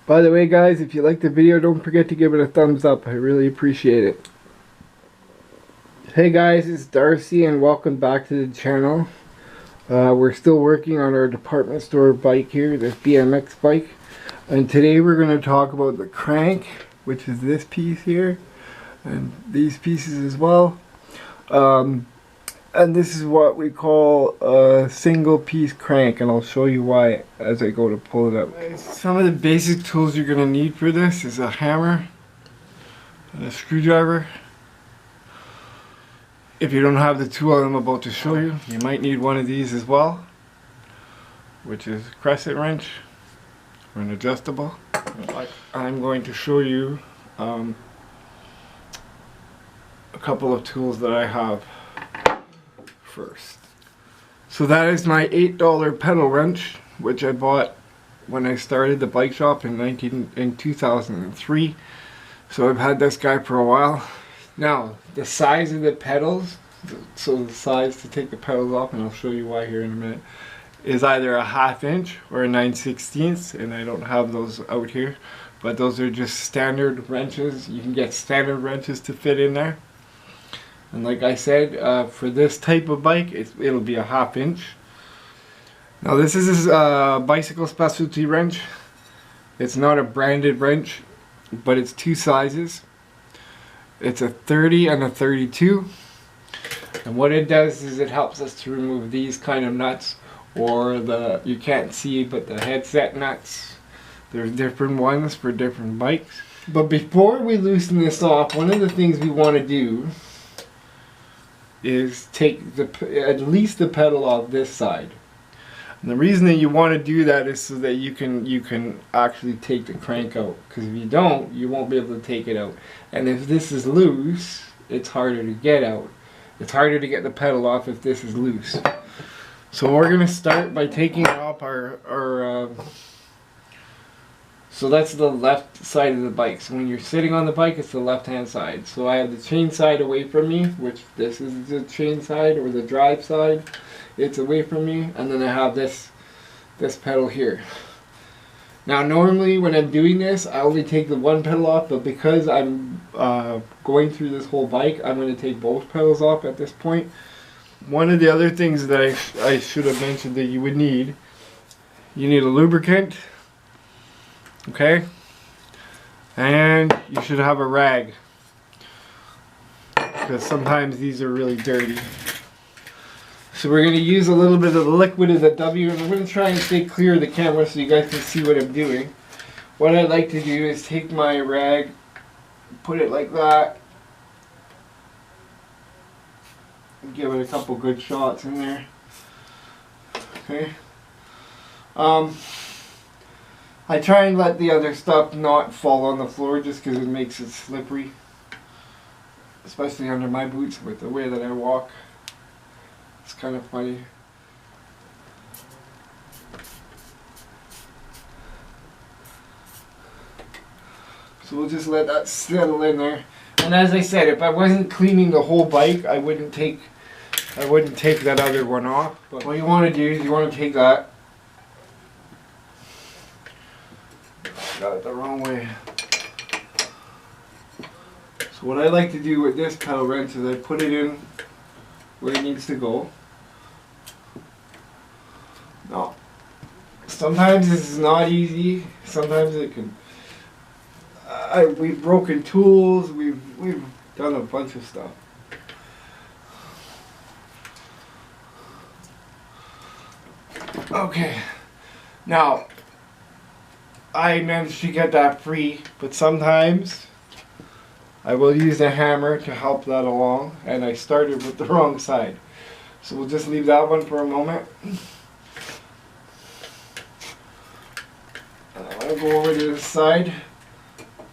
By the way, guys, if you like the video, don't forget to give it a thumbs up. I really appreciate it. Hey guys, it's Darcy and welcome back to the channel. We're still working on our department store bike here, this BMX bike. And today we're going to talk about the crank, which is this piece here, and these pieces as well. And this is what we call a single piece crank, and I'll show you why as I go to pull it up. Some of the basic tools you're going to need for this is a hammer and a screwdriver. If you don't have the tool I'm about to show you, you might need one of these as well, which is a crescent wrench or an adjustable. I'm going to show you a couple of tools that I have first. So that is my $8 pedal wrench, which I bought when I started the bike shop in 2003. So I've had this guy for a while. Now, the size of the pedals, so the size to take the pedals off, and I'll show you why here in a minute, is either a 1/2 inch or a 9/16, and I don't have those out here, but those are just standard wrenches. You can get standard wrenches to fit in there. And like I said, for this type of bike, it'll be a 1/2 inch. Now this is a bicycle specialty wrench. It's not a branded wrench, but it's two sizes. It's a 30 and a 32. And what it does is it helps us to remove these kind of nuts, or you can't see, but the headset nuts. There's different ones for different bikes. But before we loosen this off, one of the things we want to do is take at least the pedal off this side. And the reason that you want to do that is so that you can actually take the crank out, because if you don't, you won't be able to take it out. And if this is loose, it's harder to get out. It's harder to get the pedal off if this is loose. So we're going to start by taking off so that's the left side of the bike. So when you're sitting on the bike, it's the left hand side. So I have the chain side away from me, which this is the chain side or the drive side. It's away from me, and then I have this pedal here. Now normally when I'm doing this, I only take the one pedal off, but because I'm going through this whole bike, I'm going to take both pedals off at this point. One of the other things that I should have mentioned that you would need, you need a lubricant. Okay, and you should have a rag, because sometimes these are really dirty. So we're going to use a little bit of the liquid as a W, and I'm going to try and stay clear of the camera so you guys can see what I'm doing. What I'd like to do is take my rag, put it like that, and give it a couple good shots in there. Okay. I try and let the other stuff not fall on the floor just because it makes it slippery, especially under my boots with the way that I walk. It's kind of funny. So we'll just let that settle in there. And as I said, if I wasn't cleaning the whole bike, I wouldn't take that other one off. But what you want to do is you want to take that. Got it the wrong way. So what I like to do with this pedal wrench is I put it in where it needs to go. Now, sometimes this is not easy. Sometimes it can. We've broken tools. We've done a bunch of stuff. Okay. Now, I managed to get that free, but sometimes I will use a hammer to help that along, and I started with the wrong side. So we'll just leave that one for a moment. And I'm going to go over to this side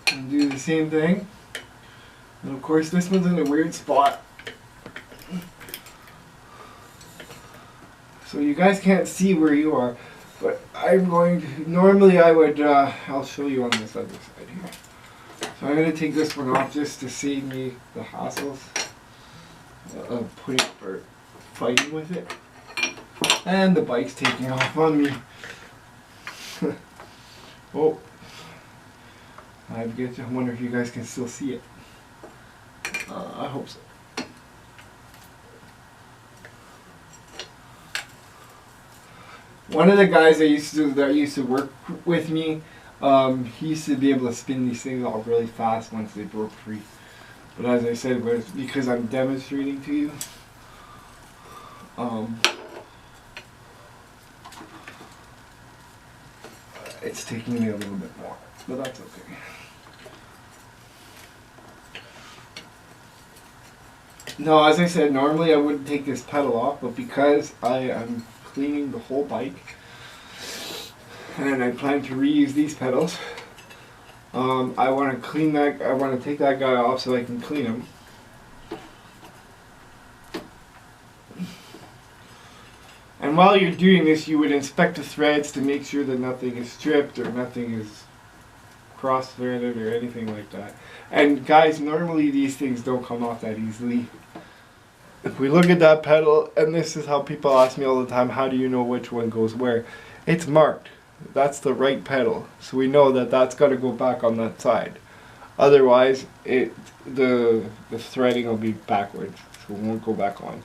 and do the same thing. And of course this one's in a weird spot, so you guys can't see where you are. But I'm going to, normally I would, I'll show you on this other side here. So I'm going to take this one off just to save me the hassles of putting or fighting with it. And the bike's taking off on me. Oh, I wonder if you guys can still see it. I hope so. One of the guys that used to work with me, he used to be able to spin these things all really fast once they broke free. But as I said, because I'm demonstrating to you, it's taking me a little bit more, but that's okay. No, as I said, normally I wouldn't take this pedal off, but because I am cleaning the whole bike and I plan to reuse these pedals, I want to clean that. I want to take that guy off so I can clean him. And while you're doing this, you would inspect the threads to make sure that nothing is stripped or nothing is cross-threaded or anything like that. And guys, normally these things don't come off that easily. If we look at that pedal, and this is how people ask me all the time, how do you know which one goes where? It's marked. That's the right pedal. So we know that that's got to go back on that side. Otherwise, the threading will be backwards. So it won't go back on.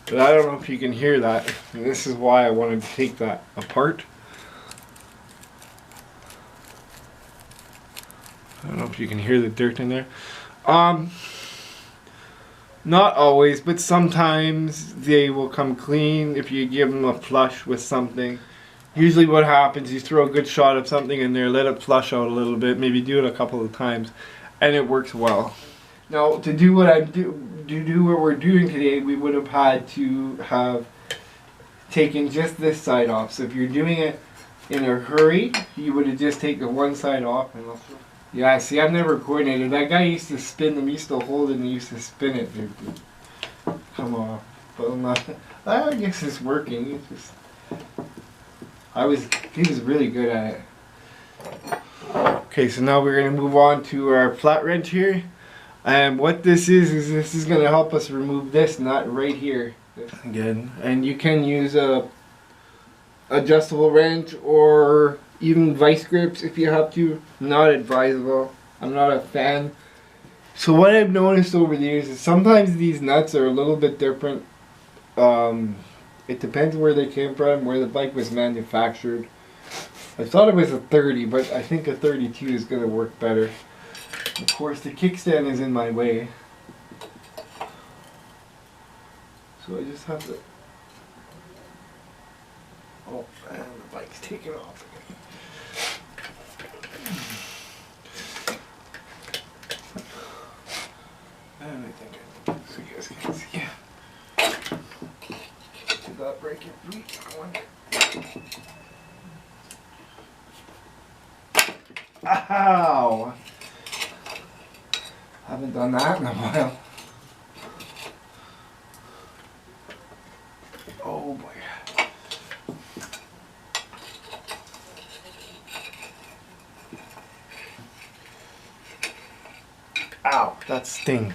But I don't know if you can hear that. And this is why I wanted to take that apart. I don't know if you can hear the dirt in there. Not always, but sometimes they will come clean if you give them a flush with something. Usually what happens, you throw a good shot of something in there, let it flush out a little bit, maybe do it a couple of times, and it works well. Now, to do what we're doing today, we would have had to have taken just this side off. So if you're doing it in a hurry, you would have just taken one side off. And yeah, see, I've never coordinated. That guy used to spin them, used to hold it, and he used to spin it. Come on. But I'm not, I guess it's working. It's just, he was really good at it. Okay, so now we're going to move on to our flat wrench here. And what this is this is going to help us remove this nut right here. Again, and you can use a adjustable wrench or even vice grips if you have to. Not advisable. I'm not a fan. So what I've noticed over the years is sometimes these nuts are a little bit different. It depends where they came from, where the bike was manufactured. I thought it was a 30, but I think a 32 is going to work better. Of course, the kickstand is in my way. So I just have to... Oh, and the bike's taking off again. And I think so you guys can see. Did that break your feet? I wonder. Ow! Haven't done that in a while. Oh boy. Ow, that stings.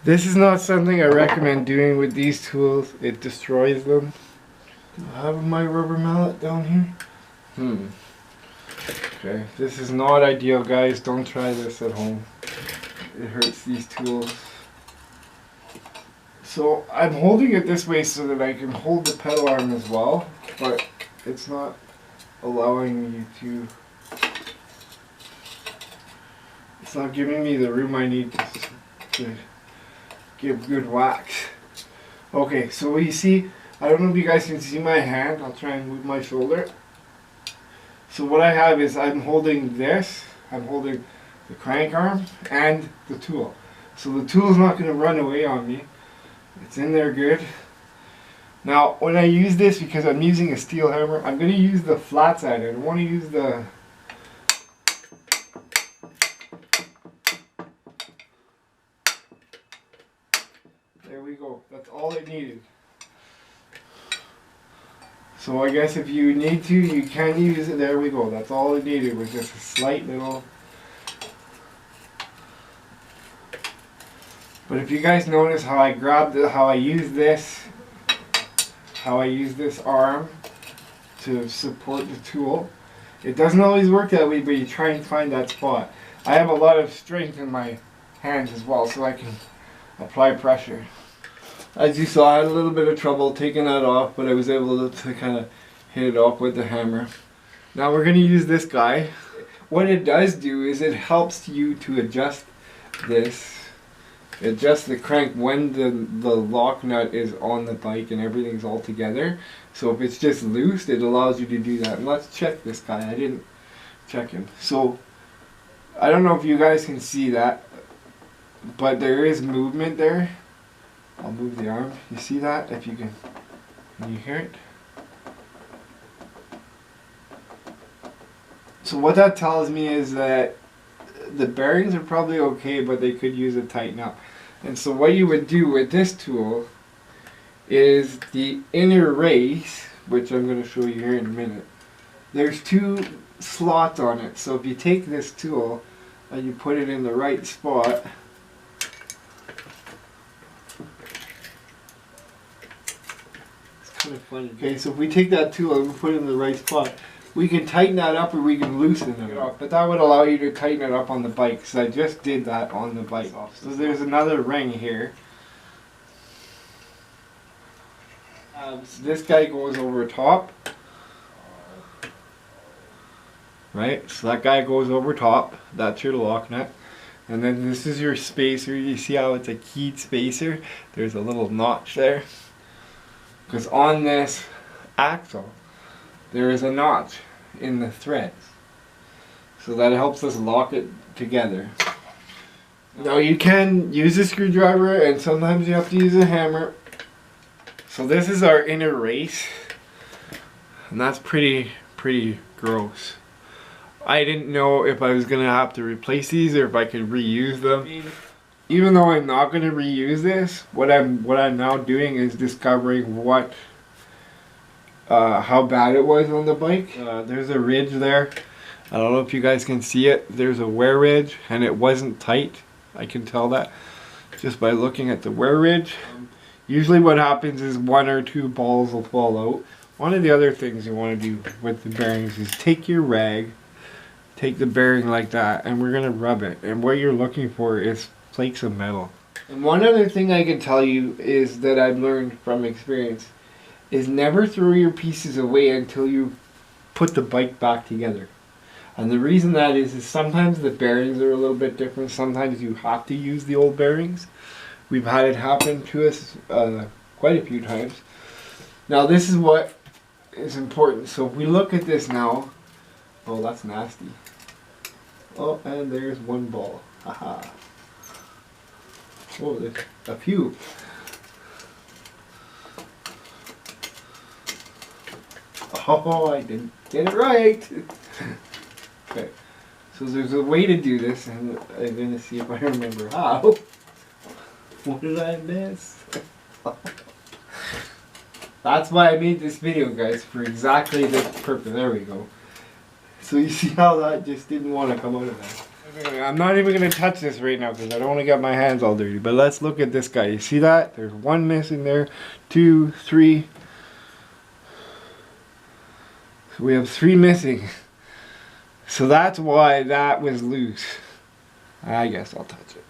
This is not something I recommend doing with these tools. It destroys them. Do I have my rubber mallet down here? Okay, this is not ideal, guys. Don't try this at home. It hurts these tools. So I'm holding it this way so that I can hold the pedal arm as well, but it's not allowing me to. It's not giving me the room I need to give good whacks. Okay, so you see, I don't know if you guys can see my hand. I'll try and move my shoulder. So what I have is I'm holding this, I'm holding the crank arm and the tool. So the tool's not going to run away on me. It's in there good. Now when I use this, because I'm using a steel hammer, I'm going to use the flat side. I don't want to use the... There we go. That's all it needed. So I guess if you need to, you can use it. There we go. That's all it needed, was just a slight little. But if you guys notice how I grabbed it, how I use this arm to support the tool, It doesn't always work that way, but you try and find that spot. I have a lot of strength in my hands as well, so I can apply pressure. As you saw, I had a little bit of trouble taking that off, but I was able to kind of hit it off with the hammer. Now we're going to use this guy. What it does do is it helps you to adjust this. Adjust the crank when the lock nut is on the bike and everything's all together. So if it's just loose, it allows you to do that. And let's check this guy. I didn't check him. So I don't know if you guys can see that, but there is movement there. I'll move the arm. You see that? If you can you hear it? So what that tells me is that the bearings are probably okay, but they could use a tighten up. And so what you would do with this tool is the inner race, which I'm going to show you here in a minute. There's 2 slots on it. So if you take this tool and you put it in the right spot, it's kind of funny. Okay, so if we take that tool and we put it in the right spot, we can tighten that up or we can loosen it up. But that would allow you to tighten it up on the bike, because I just did that on the bike. So there's another ring here. So this guy goes over top. Right? So that guy goes over top. That's your lock nut. And then this is your spacer. You see how it's a keyed spacer? There's a little notch there. Because on this axle, there is a notch in the threads, so that helps us lock it together. Now you can use a screwdriver, and sometimes you have to use a hammer. So this is our inner race, and that's pretty gross. I didn't know if I was gonna have to replace these or if I could reuse them. Even though I'm not gonna reuse this, what I'm now doing is discovering how bad it was on the bike. There's a ridge there. I don't know if you guys can see it. There's a wear ridge, and it wasn't tight. I can tell that just by looking at the wear ridge. Usually what happens is 1 or 2 balls will fall out. One of the other things you want to do with the bearings is take your rag, take the bearing like that, and we're going to rub it. And what you're looking for is flakes of metal. And one other thing I can tell you is that I've learned from experience is never throw your pieces away until you put the bike back together. And the reason that is sometimes the bearings are a little bit different. Sometimes you have to use the old bearings. We've had it happen to us quite a few times. Now this is what is important. So if we look at this now, oh, that's nasty. Oh, and there's 1 ball. Haha. Oh, there's a few. Oh, I didn't get it right. Okay, so there's a way to do this, and I'm going to see if I remember how. What did I miss? That's why I made this video, guys, for exactly this purpose. There we go. So you see how that just didn't want to come out of there. I'm not even going to touch this right now because I don't want to get my hands all dirty. But let's look at this guy. You see that? There's 1 missing there. 2, 3. So we have 3 missing. So that's why that was loose. I guess I'll touch it.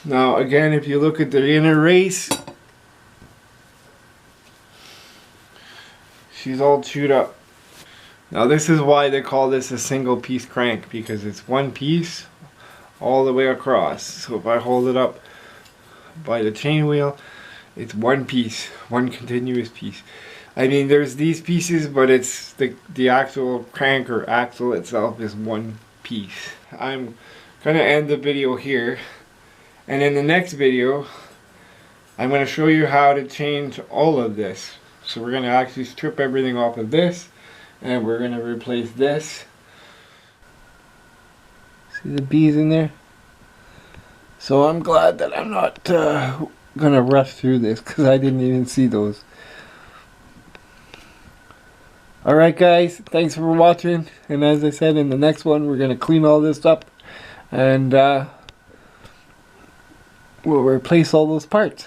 Now again, if you look at the inner race, she's all chewed up. Now this is why they call this a single piece crank, because it's 1 piece all the way across. So if I hold it up by the chain wheel, it's 1 piece, 1 continuous piece. I mean, there's these pieces, but it's the actual crank or axle itself is 1 piece. I'm gonna end the video here, and in the next video I'm gonna show you how to change all of this. So we're gonna actually strip everything off of this, and we're gonna replace this. See the bees in there? So I'm glad that I'm not gonna rush through this, because I didn't even see those. Alright guys, thanks for watching, and as I said, in the next one we're going to clean all this up, and we'll replace all those parts.